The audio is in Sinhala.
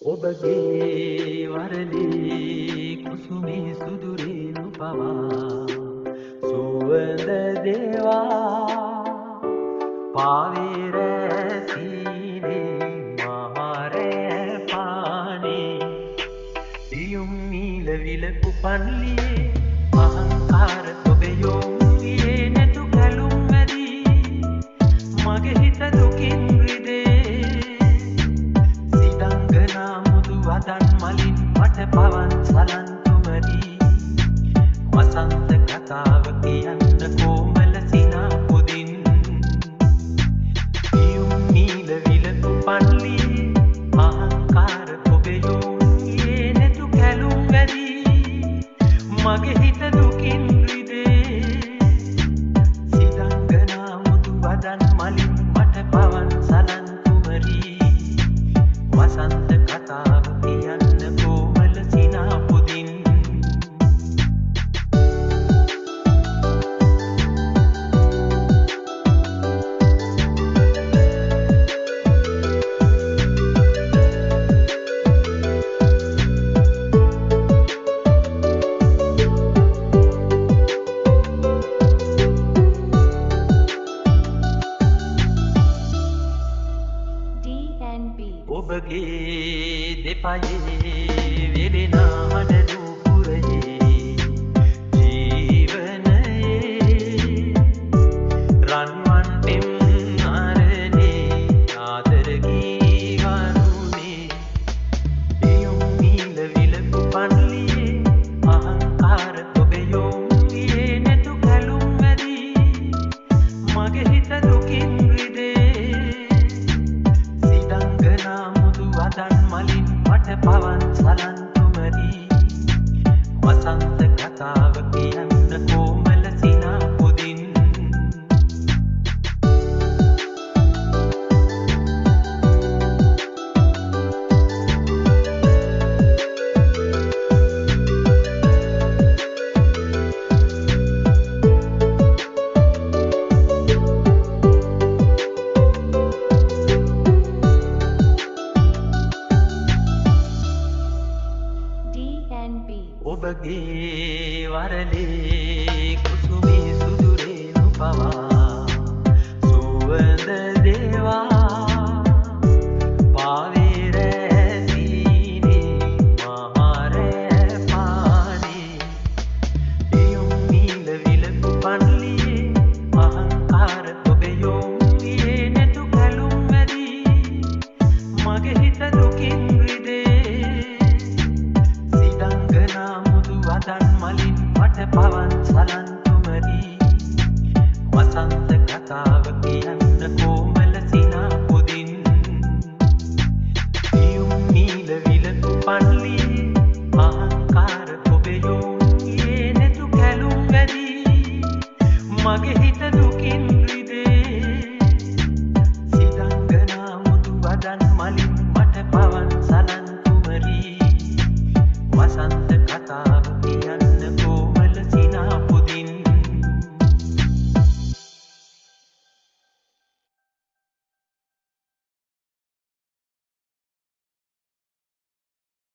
ඔබගේ වරලේ කුසුමේ සුදුරේනු පවා සුවඳ දේවා පාවේ රැසීනේ මහරෑ පානේ දියුම් නීල විලපු පන්ලියේ අහංකාර ඔබේ යොමුවේ නැතු කැලුම් මැදි මගේ හිත දුකින් රිදේ සිදංගනා මුදු වදන් මලින් මට පවන් සලන්තුමදී වසන්ත කතාව කියන්න කොමල සිනා පුදින් දියුම් නීල විලපු පන්ලියේ අහංකාර ඔබේ යොමුවේ නැතු කැලුම් මැදි මගේ හිත දුකින් රිදේ සිදංගනා මුදු වදන් මලින් මට පවන් සලන්තුමදී වසන්ත කතාව කියන්න කොමල සිනා පුදින් ඔබගේ දෙපයේ වෙලෙනා හඬ නුපුරයේ ජීවනයේ රන්වන් පෙම් අරනේ ආදර ගී වරුනේ දියුම් නීල විලපු පන්ලියේ අහංකාර ඔබේ යොමුවේ නැතු කැලුම් මැදි මගේ හිත දුකින් රිදේ සිදංගනා වදන් මලින් මට පවන් සලන්තුමදී වසන්ත කතාව කියන්න කොමල සිනා පුදින් ඔබගේ වරලේ කුසුමේ සුදුරේනු පවා සුවඳ දේවා පාවේ රැසීනේ මහරෑ පානේ දියුම් නීල විලපු පන්ලියේ අහංකාර ඔබේ යොමුවේ නැතු කැලුම් මැදි මගේ හිත දුකින් රිදේ වදන් මලින් මට පවන් සලන්තුමදී වසන්ත කතාව කියන්න කොමල සිනා පුදින් දියුම් නීල විලපු පන්ලියේ අහංකාර ඔබේ යොමුවේ නැතු කැලුම් මැදි මගේ හිත